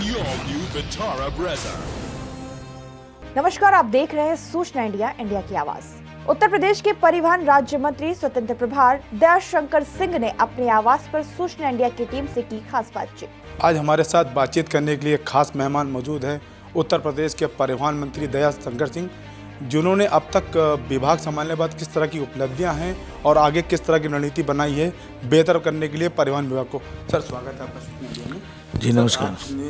the all-new Vitara Brezza. नमस्कार, आप देख रहे हैं सूचना इंडिया, इंडिया की आवाज। उत्तर प्रदेश के परिवहन राज्य मंत्री स्वतंत्र प्रभार दयाशंकर सिंह ने अपने आवास पर सूचना इंडिया की टीम से की खास बातचीत। आज हमारे साथ बातचीत करने के लिए खास मेहमान मौजूद हैं उत्तर प्रदेश के परिवहन मंत्री दयाशंकर सिंह, जिन्होंने अब तक विभाग संभालने के बाद किस तरह की उपलब्धियां हैं और आगे किस तरह की रणनीति बनाई है बेहतर करने के लिए परिवहन विभाग को। सर, स्वागत है आपका सूचना इंडिया में। जी नमस्कार। आपने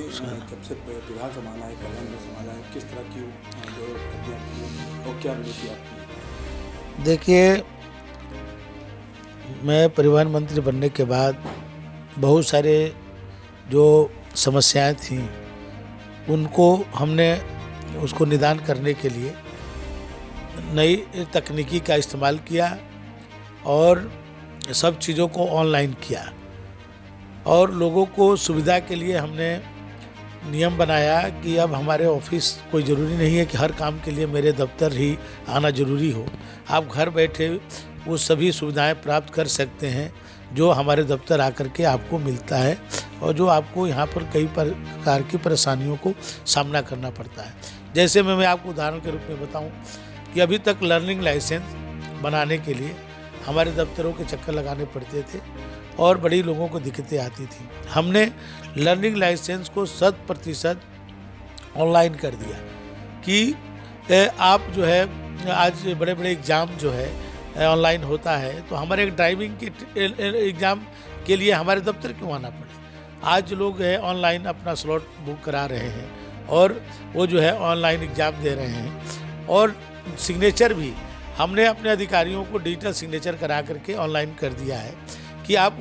कब से विभाग संभाला है, परिवहन में संभाला है, किस तरह की जो उपलब्धियां की और क्या रणनीति आपकी? देखिए, मैं परिवहन मंत्री बनने के बाद बहुत सारे जो समस्याएं थीं उनको हमने उसको निदान करने के लिए नई तकनीकी का इस्तेमाल किया और सब चीज़ों को ऑनलाइन किया और लोगों को सुविधा के लिए हमने नियम बनाया कि अब हमारे ऑफिस कोई ज़रूरी नहीं है कि हर काम के लिए मेरे दफ्तर ही आना ज़रूरी हो। आप घर बैठे वो सभी सुविधाएं प्राप्त कर सकते हैं जो हमारे दफ्तर आकर के आपको मिलता है और जो आपको यहाँ पर कई प्रकार की परेशानियों को सामना करना पड़ता है। जैसे मैं आपको उदाहरण के रूप में बताऊँ कि अभी तक लर्निंग लाइसेंस बनाने के लिए हमारे दफ्तरों के चक्कर लगाने पड़ते थे और बड़ी लोगों को दिक्कतें आती थी। हमने लर्निंग लाइसेंस को 100% ऑनलाइन कर दिया कि आप जो है आज बड़े बड़े एग्ज़ाम जो है ऑनलाइन होता है, तो हमारे एक ड्राइविंग के एग्ज़ाम के लिए हमारे दफ्तर क्यों आना पड़े। आज लोग है ऑनलाइन अपना स्लॉट बुक करा रहे हैं और वो जो है ऑनलाइन एग्ज़ाम दे रहे हैं और सिग्नेचर भी हमने अपने अधिकारियों को डिजिटल सिग्नेचर करा करके ऑनलाइन कर दिया है कि आप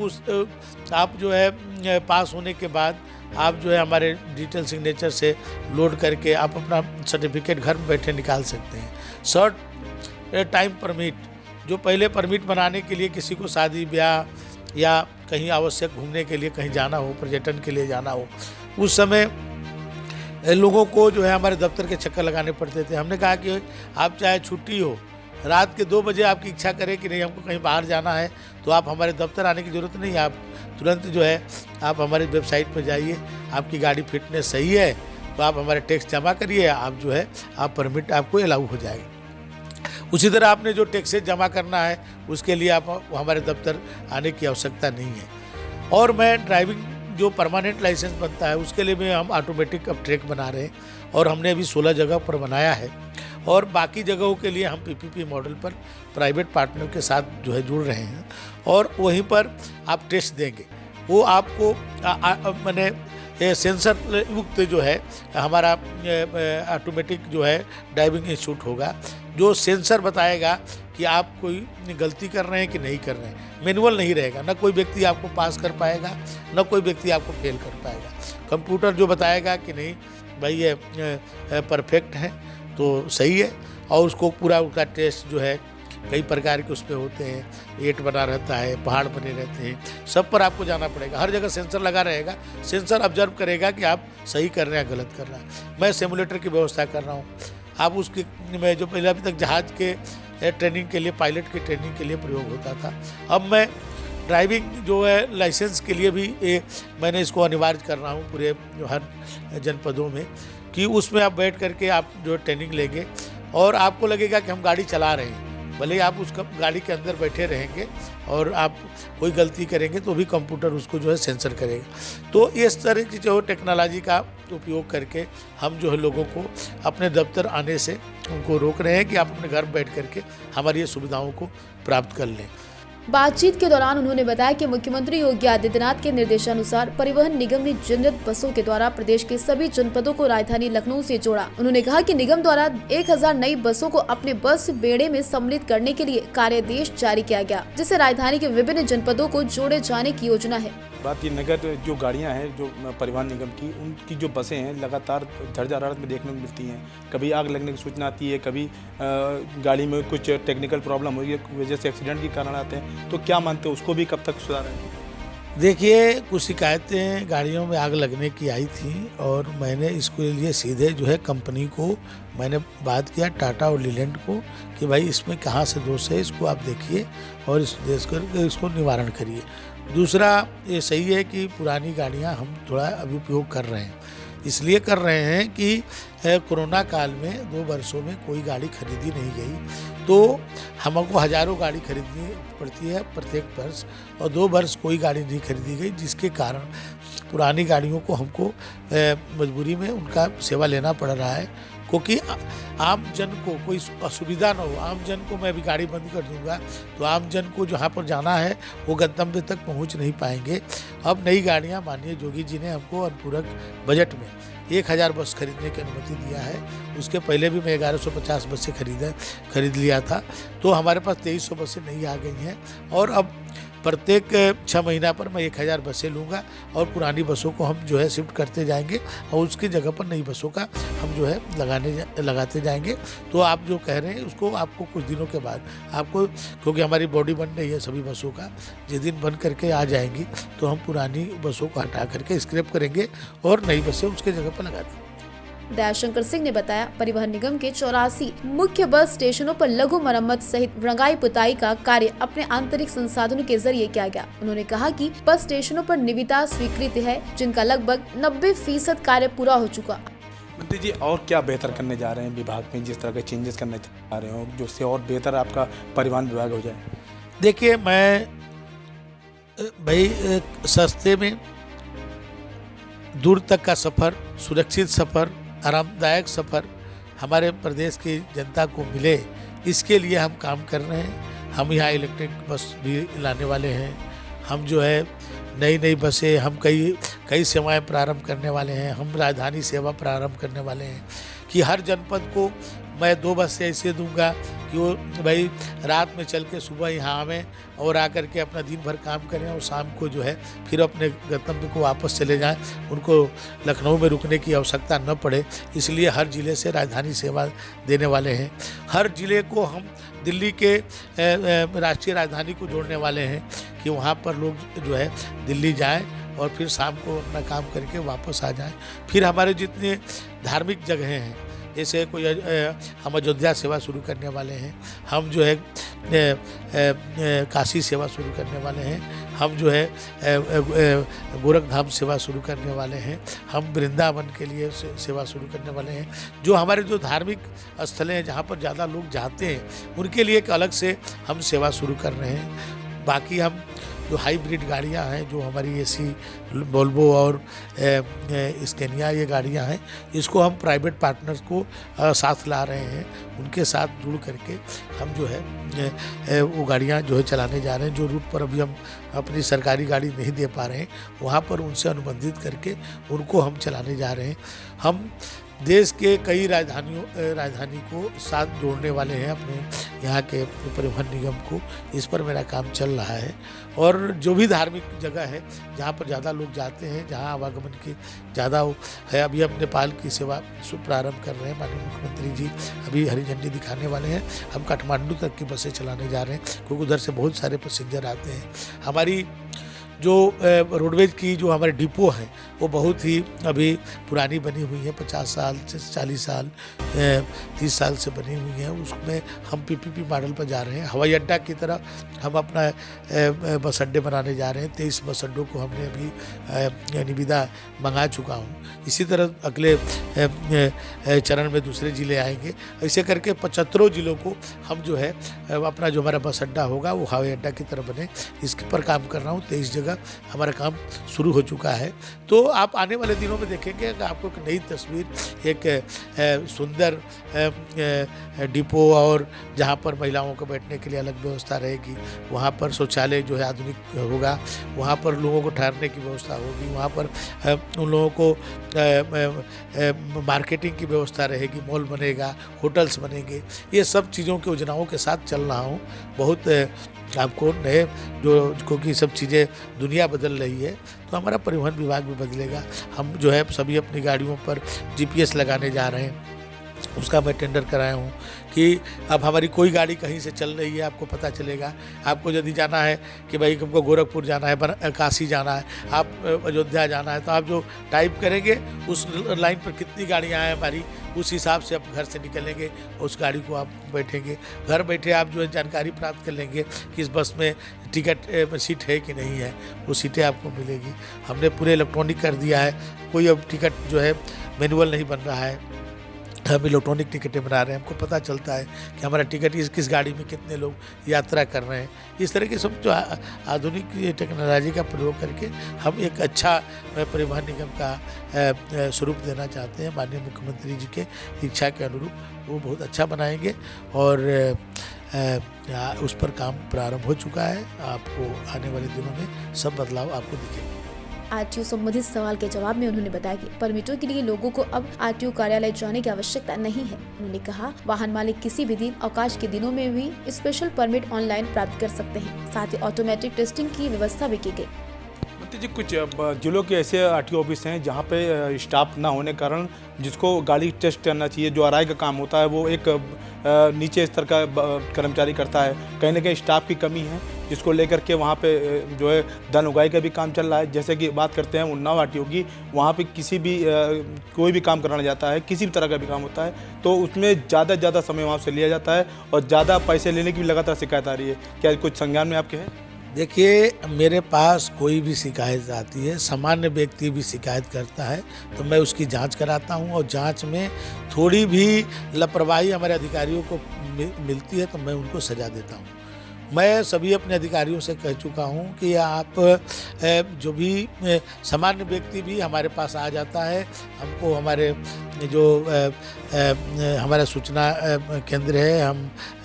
जो है पास होने के बाद आप जो है हमारे डिजिटल सिग्नेचर से लोड करके आप अपना सर्टिफिकेट घर में बैठे निकाल सकते हैं। शॉर्ट टाइम परमिट, जो पहले परमिट बनाने के लिए किसी को शादी ब्याह या कहीं आवश्यक घूमने के लिए कहीं जाना हो, पर्यटन के लिए जाना हो, उस समय लोगों को जो है हमारे दफ्तर के चक्कर लगाने पड़ते थे। हमने कहा कि आप चाहे छुट्टी हो, रात के 2 बजे आपकी इच्छा करें कि नहीं हमको कहीं बाहर जाना है, तो आप हमारे दफ्तर आने की ज़रूरत नहीं है। आप तुरंत जो है आप हमारी वेबसाइट पर जाइए, आपकी गाड़ी फिटनेस सही है तो आप हमारे टैक्स जमा करिए, आप जो है आप परमिट आपको अलाउ हो जाएगा। उसी तरह आपने जो टैक्सेज जमा करना है उसके लिए आप हमारे दफ्तर आने की आवश्यकता नहीं है। और मैं ड्राइविंग जो परमानेंट लाइसेंस बनता है उसके लिए भी हम ऑटोमेटिक अब ट्रैक बना रहे हैं और हमने अभी 16 जगह पर बनाया है और बाकी जगहों के लिए हम पीपीपी मॉडल पर प्राइवेट पार्टनर के साथ जो है जुड़ रहे हैं और वहीं पर आप टेस्ट देंगे। वो आपको मैंने सेंसर युक्त जो है हमारा ऑटोमेटिक जो है ड्राइविंग इंस्टीट्यूट होगा जो सेंसर बताएगा कि आप कोई गलती कर रहे हैं कि नहीं कर रहे हैं। मैनुअल नहीं रहेगा, ना कोई व्यक्ति आपको पास कर पाएगा ना कोई व्यक्ति आपको फेल कर पाएगा। कंप्यूटर जो बताएगा कि नहीं भाई ये परफेक्ट है तो सही है और उसको पूरा उसका टेस्ट जो है कई प्रकार के उसमें होते हैं, 8 बना रहता है, पहाड़ बने रहते हैं, सब पर आपको जाना पड़ेगा। हर जगह सेंसर लगा रहेगा, सेंसर ऑब्जर्व करेगा कि आप सही कर रहे हैं गलत कर रहे हैं। मैं सिमुलेटर की व्यवस्था कर रहा हूँ। आप उसकी मैं जो पहले अभी तक जहाज़ के ट्रेनिंग के लिए, पायलट की ट्रेनिंग के लिए प्रयोग होता था, अब मैं ड्राइविंग जो है लाइसेंस के लिए भी मैंने इसको अनिवार्य कर रहा हूँ पूरे हर जनपदों में कि उसमें आप बैठ करके आप जो ट्रेनिंग लेंगे और आपको लगेगा कि हम गाड़ी चला रहे हैं, भले ही आप उस गाड़ी के अंदर बैठे रहेंगे और आप कोई गलती करेंगे तो भी कंप्यूटर उसको जो है सेंसर करेगा। तो इस तरह की जो टेक्नोलॉजी का उपयोग करके हम जो है लोगों को अपने दफ्तर आने से उनको रोक रहे हैं कि आप अपने घर बैठ करके हमारी ये सुविधाओं को प्राप्त कर लें। बातचीत के दौरान उन्होंने बताया कि मुख्यमंत्री योगी आदित्यनाथ के निर्देशानुसार परिवहन निगम ने जनरल बसों के द्वारा प्रदेश के सभी जनपदों को राजधानी लखनऊ से जोड़ा। उन्होंने कहा कि निगम द्वारा 1000 नई बसों को अपने बस बेड़े में सम्मिलित करने के लिए कार्यादेश जारी किया गया, जिससे राजधानी के विभिन्न जनपदों को जोड़े जाने की योजना है। बात ये नगर जो गाड़ियां हैं जो परिवहन निगम की, उनकी जो बसें हैं लगातार झड़ हरारत में देखने को मिलती हैं। कभी आग लगने की सूचना आती है, कभी गाड़ी में कुछ टेक्निकल प्रॉब्लम हुई है वजह से एक्सीडेंट के कारण आते हैं। तो क्या मानते हैं उसको भी कब तक सुधारें? देखिए, कुछ शिकायतें गाड़ियों में आग लगने की आई थी और मैंने इसके लिए सीधे जो है कंपनी को मैंने बात किया, टाटा और लीलैंड को, कि भाई इसमें कहाँ से दोष है, इसको आप देखिए और इसको निवारण करिए। दूसरा ये सही है कि पुरानी गाड़ियाँ हम थोड़ा अभी उपयोग कर रहे हैं, इसलिए कर रहे हैं कि कोरोना काल में 2 वर्षों में कोई गाड़ी खरीदी नहीं गई, तो हमको हज़ारों गाड़ी खरीदनी पड़ती है प्रत्येक वर्ष, और 2 वर्ष कोई गाड़ी नहीं खरीदी गई, जिसके कारण पुरानी गाड़ियों को हमको मजबूरी में उनका सेवा लेना पड़ रहा है, क्योंकि आम जन को कोई असुविधा न हो। आम जन को मैं अभी गाड़ी बंद कर दूंगा तो आम जन को जहाँ पर जाना है वो गंतव्य तक पहुँच नहीं पाएंगे। अब नई गाड़ियाँ माननीय योगी जी ने हमको अनुपूरक बजट में 1000 बस खरीदने की अनुमति दिया है। उसके पहले भी मैं 1150 बसें खरीद लिया था, तो हमारे पास 2300 बसें नई आ गई हैं, और अब प्रत्येक 6 महीना पर मैं 1000 बसें लूँगा, और पुरानी बसों को हम जो है शिफ्ट करते जाएंगे, और उसकी जगह पर नई बसों का हम जो है लगाते जाएंगे। तो आप जो कह रहे हैं उसको आपको कुछ दिनों के बाद आपको, क्योंकि हमारी बॉडी बन रही है सभी बसों का, जिस दिन बन करके आ जाएंगी तो हम पुरानी बसों को हटा करके स्क्रैप करेंगे और नई बसें उसके जगह पर लगा देंगे। दयाशंकर सिंह ने बताया, परिवहन निगम के 84 मुख्य बस स्टेशनों पर लघु मरम्मत सहित रंगाई पुताई का कार्य अपने आंतरिक संसाधनों के जरिए किया गया। उन्होंने कहा कि बस स्टेशनों पर निविदा स्वीकृत है, जिनका लगभग 90% कार्य पूरा हो चुका। मंत्री जी, और क्या बेहतर करने जा रहे हैं विभाग में, जिस तरह के चेंजेस करने जा रहे हो जिससे और बेहतर आपका परिवहन विभाग हो जाए? देखिए, मैं भाई सस्ते में दूर तक का सफ़र, सुरक्षित सफ़र, आरामदायक सफ़र हमारे प्रदेश की जनता को मिले, इसके लिए हम काम कर रहे हैं। हम यहाँ इलेक्ट्रिक बस भी लाने वाले हैं, हम जो है नई बसें, हम कई सेवाएं प्रारंभ करने वाले हैं। हम राजधानी सेवा प्रारंभ करने वाले हैं कि हर जनपद को मैं 2 बसें ऐसे दूंगा कि वो भाई रात में चल के सुबह यहाँ आवें और आकर के अपना दिन भर काम करें, और शाम को जो है फिर अपने गंतव्य को वापस चले जाएं, उनको लखनऊ में रुकने की आवश्यकता न पड़े। इसलिए हर ज़िले से राजधानी सेवा देने वाले हैं। हर ज़िले को हम दिल्ली के राष्ट्रीय राजधानी को जोड़ने वाले हैं कि वहाँ पर लोग जो है दिल्ली जाएँ और फिर शाम को अपना काम करके वापस आ जाएं। फिर हमारे जितने धार्मिक जगह हैं, जैसे कोई हम अयोध्या सेवा शुरू करने वाले हैं, हम जो है काशी सेवा शुरू करने वाले हैं, हम जो है गोरखधाम सेवा शुरू करने वाले हैं, हम वृंदावन के लिए सेवा शुरू करने वाले हैं। जो हमारे जो धार्मिक स्थलें हैं जहाँ पर ज़्यादा लोग जाते हैं, उनके लिए एक अलग से हम सेवा शुरू कर रहे हैं। बाकी हम जो हाइब्रिड गाड़ियां हैं, जो हमारी एसी वोल्वो और स्केनिया ये गाड़ियां हैं, इसको हम प्राइवेट पार्टनर्स को साथ ला रहे हैं। उनके साथ जुड़ करके हम जो है वो गाड़ियां जो है चलाने जा रहे हैं। जो रूट पर अभी हम अपनी सरकारी गाड़ी नहीं दे पा रहे हैं, वहाँ पर उनसे अनुबंधित करके उनको हम चलाने जा रहे हैं। हम देश के कई राजधानी को साथ जोड़ने वाले हैं अपने यहाँ के परिवहन निगम को। इस पर मेरा काम चल रहा है, और जो भी धार्मिक जगह है जहाँ पर ज़्यादा लोग जाते हैं, जहाँ आवागमन की ज़्यादा है, अभी हम नेपाल की सेवा प्रारंभ कर रहे हैं। माननीय मुख्यमंत्री जी अभी हरी झंडी दिखाने वाले हैं। हम काठमांडू तक की बसें चलाने जा रहे हैं, क्योंकि उधर से बहुत सारे पैसेंजर आते हैं। हमारी जो रोडवेज की जो हमारे डिपो हैं वो बहुत ही अभी पुरानी बनी हुई है, 50 साल से 40 साल 30 साल से बनी हुई हैं। उसमें हम पीपीपी मॉडल पर जा रहे हैं। हवाई अड्डा की तरह हम अपना बस अड्डे बनाने जा रहे हैं। 23 बस अड्डों को हमने अभी निविदा मंगा चुका हूँ। इसी तरह अगले चरण में दूसरे ज़िले आएंगे। ऐसे करके 75 ज़िलों को हम जो है अपना जो हमारा बस अड्डा होगा वो हवाई अड्डा की तरह बने, इसके पर काम कर रहा हूँ। 23 जगह हमारा काम शुरू हो चुका है। तो आप आने वाले दिनों में देखेंगे कि आपको एक नई तस्वीर, एक सुंदर डिपो, और जहाँ पर महिलाओं को बैठने के लिए अलग व्यवस्था रहेगी, वहाँ पर शौचालय जो है आधुनिक होगा, वहाँ पर लोगों को ठहरने की व्यवस्था होगी, वहाँ पर उन लोगों को मार्केटिंग की व्यवस्था रहेगी, मॉल बनेगा, होटल्स बनेंगे। ये सब चीज़ों की योजनाओं के साथ चल रहा हूँ। बहुत आपको नए क्योंकि सब चीज़ें दुनिया बदल रही है, तो हमारा परिवहन विभाग भी बदलेगा। हम जो है सभी अपनी गाड़ियों पर GPS लगाने जा रहे हैं। उसका मैं टेंडर कराया हूँ कि अब हमारी कोई गाड़ी कहीं से चल रही है आपको पता चलेगा। आपको यदि जाना है कि भाई हमको गोरखपुर जाना है, काशी जाना है, आप अयोध्या जाना है, तो आप जो टाइप करेंगे उस लाइन पर कितनी गाड़ियाँ हैं हमारी, उस हिसाब से आप घर से निकलेंगे, उस गाड़ी को आप बैठेंगे। घर बैठे आप जो है जानकारी प्राप्त कर लेंगे कि इस बस में टिकट सीट है कि नहीं है, वो सीटें आपको मिलेगी। हमने पूरे इलेक्ट्रॉनिक कर दिया है, कोई अब टिकट जो है मैनुअल नहीं बन रहा है, हम इलेक्ट्रॉनिक टिकटें बना रहे हैं। हमको पता चलता है कि हमारा टिकट किस गाड़ी में कितने लोग यात्रा कर रहे हैं। इस तरह के सब जो आधुनिक टेक्नोलॉजी का प्रयोग करके हम एक अच्छा परिवहन निगम का स्वरूप देना चाहते हैं। माननीय मुख्यमंत्री जी के इच्छा के अनुरूप वो बहुत अच्छा बनाएंगे और उस पर काम प्रारंभ हो चुका है। आपको आने वाले दिनों में सब बदलाव आपको दिखेगा। आरटीओ संबंधित सवाल के जवाब में उन्होंने बताया कि परमिटों के लिए लोगों को अब आरटीओ कार्यालय जाने की आवश्यकता नहीं है। उन्होंने कहा वाहन मालिक किसी भी दिन अवकाश के दिनों में भी स्पेशल परमिट ऑनलाइन प्राप्त कर सकते हैं। साथ ही ऑटोमेटिक टेस्टिंग की व्यवस्था भी की गई। जी, कुछ जिलों के ऐसे आरटीओ ऑफिस हैं जहाँ पे स्टाफ ना होने कारण जिसको गाड़ी टेस्ट करना चाहिए, जो आरआई का काम होता है, वो एक नीचे स्तर का कर्मचारी करता है। कहीं ना कहीं स्टाफ की कमी है, जिसको लेकर के वहाँ पे जो है धन उगाही का भी काम चल रहा है। जैसे कि बात करते हैं उन्नाव आरटीओ की, वहाँ पे किसी भी कोई भी काम कराना जाता है, किसी भी तरह का भी काम होता है, तो उसमें ज़्यादा समय वहाँ से लिया जाता है और ज़्यादा पैसे लेने की भी लगातार शिकायत आ रही है। क्या कुछ संज्ञान में आपके है? देखिए, मेरे पास कोई भी शिकायत आती है, सामान्य व्यक्ति भी शिकायत करता है, तो मैं उसकी जांच कराता हूं और जांच में थोड़ी भी लापरवाही हमारे अधिकारियों को मिलती है तो मैं उनको सजा देता हूं। मैं सभी अपने अधिकारियों से कह चुका हूं कि आप जो भी सामान्य व्यक्ति भी हमारे पास आ जाता है, हमको हमारे जो हमारा सूचना केंद्र है,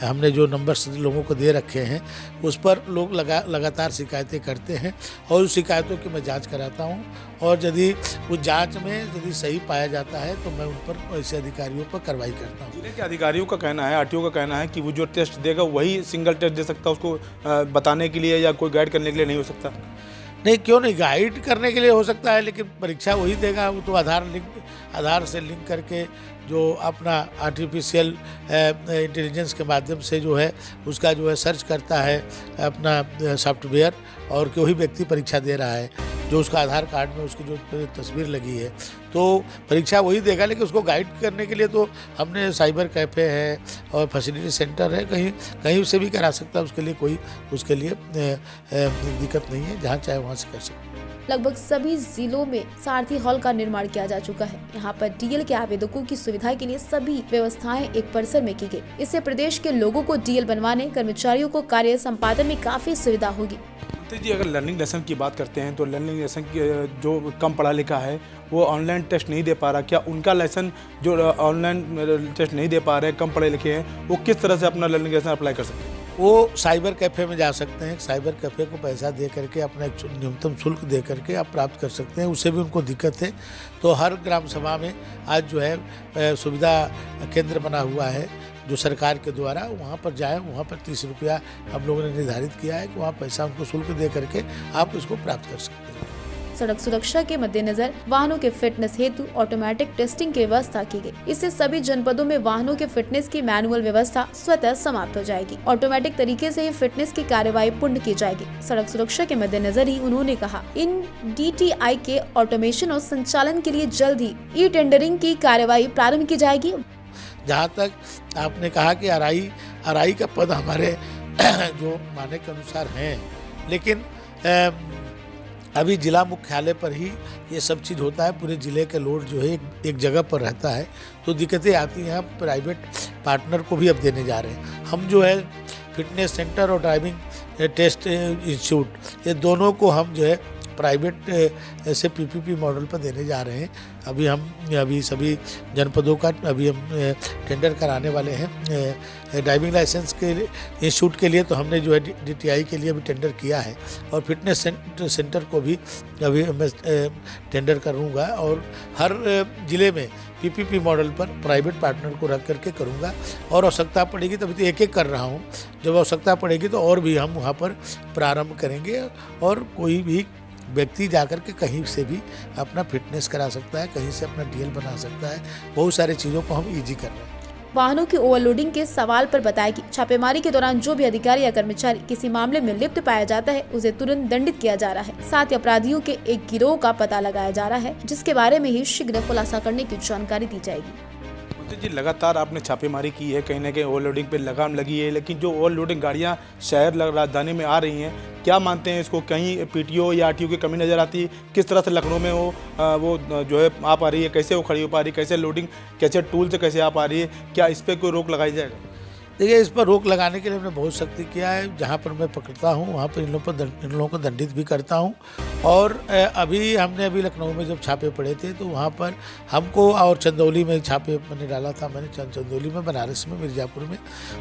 हमने जो नंबर्स लोगों को दे रखे हैं उस पर लोग लगातार शिकायतें करते हैं और उस शिकायतों की मैं जांच कराता हूं और यदि उस जांच में यदि सही पाया जाता है तो मैं उन पर ऐसे अधिकारियों पर कार्रवाई करता हूं। जिले के अधिकारियों का कहना है, आरटीओ का कहना है कि वो जो टेस्ट देगा वही सिंगल टेस्ट दे सकता है, उसको बताने के लिए या कोई गाइड करने के लिए नहीं हो सकता। नहीं, क्यों नहीं, गाइड करने के लिए हो सकता है, लेकिन परीक्षा वही देगा। वो तो आधार से लिंक करके जो अपना आर्टिफिशियल इंटेलिजेंस के माध्यम से जो है उसका जो है सर्च करता है अपना सॉफ्टवेयर, और कोई व्यक्ति परीक्षा दे रहा है जो उसका आधार कार्ड में उसकी जो तस्वीर लगी है तो परीक्षा वही देगा। लेकिन उसको गाइड करने के लिए तो हमने साइबर कैफ़े है और फैसिलिटी सेंटर है, कहीं से भी करा सकता है। उसके लिए दिक्कत नहीं है, जहाँ चाहे वहाँ से कर सकते हैं। लगभग सभी जिलों में सारथी हॉल का निर्माण किया जा चुका है। यहाँ पर डीएल के आवेदकों की सुविधा के लिए सभी व्यवस्थाएं एक परिसर में की गई। इससे प्रदेश के लोगों को डीएल बनवाने, कर्मचारियों को कार्य संपादन में काफी सुविधा होगी। जी, अगर लर्निंग लेसन की बात करते हैं तो लर्निंग लेसन जो कम पढ़ा लिखा है वो ऑनलाइन टेस्ट नहीं दे पा रहा, क्या उनका लेसन जो ऑनलाइन टेस्ट नहीं दे पा रहे हैं, कम पढ़े लिखे हैं, वो किस तरह से अपना लर्निंग लेसन अप्लाई कर सकते हैं? वो साइबर कैफ़े में जा सकते हैं। साइबर कैफ़े को पैसा दे करके अपना एक न्यूनतम शुल्क दे करके आप प्राप्त कर सकते हैं। उससे भी उनको दिक्कत है तो हर ग्राम सभा में आज जो है सुविधा केंद्र बना हुआ है जो सरकार के द्वारा, वहाँ पर जाएं, वहाँ पर 30 रुपया हम लोगों ने निर्धारित किया है कि वहाँ पैसा उनको शुल्क दे करके आप इसको प्राप्त कर सकते हैं। सड़क सुरक्षा के मद्देनजर वाहनों के फिटनेस हेतु ऑटोमेटिक टेस्टिंग की व्यवस्था की गई। इससे सभी जनपदों में वाहनों के फिटनेस की मैनुअल व्यवस्था स्वतः समाप्त हो जाएगी। ऑटोमेटिक तरीके से ही फिटनेस की कार्यवाही पूर्ण की जाएगी। सड़क सुरक्षा के मद्देनजर ही उन्होंने कहा, इन DTI के ऑटोमेशन और संचालन के लिए जल्द ही ई टेंडरिंग की कार्यवाही प्रारंभ की जाएगी। जहाँ तक आपने कहा कि आरआई का पद हमारे जो मानक के अनुसार हैं, लेकिन अभी जिला मुख्यालय पर ही ये सब चीज़ होता है। पूरे ज़िले के लोड जो है एक जगह पर रहता है तो दिक्कतें आती हैं। हम प्राइवेट पार्टनर को भी अब देने जा रहे हैं। हम जो है फिटनेस सेंटर और ड्राइविंग टेस्ट इंस्टीट्यूट, ये दोनों को हम जो है प्राइवेट से PPP मॉडल पर देने जा रहे हैं। अभी सभी जनपदों का अभी हम टेंडर कराने वाले हैं। ड्राइविंग लाइसेंस के इंस्टीट्यूट के लिए तो हमने जो है DTI के लिए भी टेंडर किया है और फिटनेस सेंटर को भी अभी मैं टेंडर करूँगा और हर ज़िले में PPP मॉडल पर प्राइवेट पार्टनर को रख करके करूँगा और आवश्यकता पड़ेगी तभी तो एक कर रहा हूँ। जब आवश्यकता पड़ेगी तो और भी हम वहाँ पर प्रारंभ करेंगे और कोई भी व्यक्ति जाकर के कहीं से भी अपना फिटनेस करा सकता है, कहीं से अपना DL बना सकता है। बहुत सारी चीज़ों को हम ईजी कर रहे हैं। वाहनों की ओवरलोडिंग के सवाल पर बताया कि छापेमारी के दौरान जो भी अधिकारी या कर्मचारी किसी मामले में लिप्त पाया जाता है उसे तुरंत दंडित किया जा रहा है। साथ ही अपराधियों के एक गिरोह का पता लगाया जा रहा है, जिसके बारे में ही शीघ्र खुलासा करने की जानकारी दी जाएगी। जी, लगातार आपने छापेमारी की है, कहीं ना कहीं ओवरलोडिंग पे लगाम लगी है, लेकिन जो ओवरलोडिंग गाड़ियां शहर राजधानी में आ रही हैं, क्या मानते हैं इसको? कहीं पीटीओ या आरटीओ की कमी नज़र आती है? किस तरह से लखनऊ में वो जो है आ पा रही है? कैसे वो खड़ी हो पा रही है? कैसे लोडिंग, कैसे टूल से कैसे आ पा रही है? क्या इस पर कोई रोक लगाई जाएगा? देखिए, इस पर रोक लगाने के लिए हमने बहुत सख्ती किया है। जहाँ पर मैं पकड़ता हूँ वहाँ पर इन लोगों को दंडित भी करता हूँ। और हमने लखनऊ में जब छापे पड़े थे तो वहाँ पर हमको, और चंदौली में छापे मैंने डाला था, चंदौली में, बनारस में, मिर्ज़ापुर में,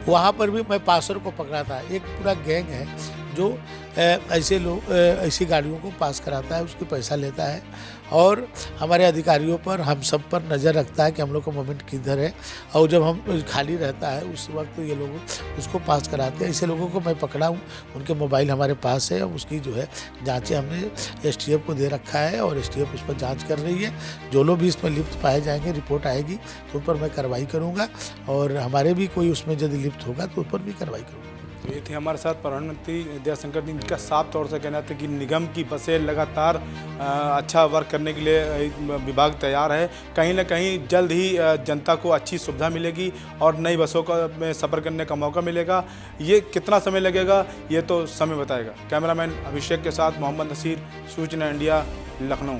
वहाँ पर भी मैं पासर को पकड़ा था। एक पूरा गैंग है जो ऐसी गाड़ियों को पास कराता है, उसके पैसा लेता है और हमारे अधिकारियों पर, हम सब पर नज़र रखता है कि हम लोग का मोमेंट किधर है, और जब हम खाली रहता है उस वक्त ये लोग उसको पास कराते हैं। ऐसे लोगों को मैं पकड़ा हूँ, उनके मोबाइल हमारे पास है, उसकी जो है जांचें हमने एसटीएफ को दे रखा है और एसटीएफ उस पर जांच कर रही है। जो लोग भी इसमें लिप्त पाए जाएंगे, रिपोर्ट आएगी तो उन पर मैं कार्रवाई करूँगा, और हमारे भी कोई उसमें यदि लिप्त होगा तो उस पर भी कार्रवाई करूँगा। तो ये थे हमारे साथ प्रधानमंत्री दयाशंकर जी, जिनका साफ तौर से कहना था कि निगम की बसें लगातार अच्छा वर्क करने के लिए विभाग तैयार है। कहीं ना कहीं जल्द ही जनता को अच्छी सुविधा मिलेगी और नई बसों का में सफ़र करने का मौका मिलेगा। ये कितना समय लगेगा ये तो समय बताएगा। कैमरामैन अभिषेक के साथ मोहम्मद नसीर, सूचना इंडिया, लखनऊ।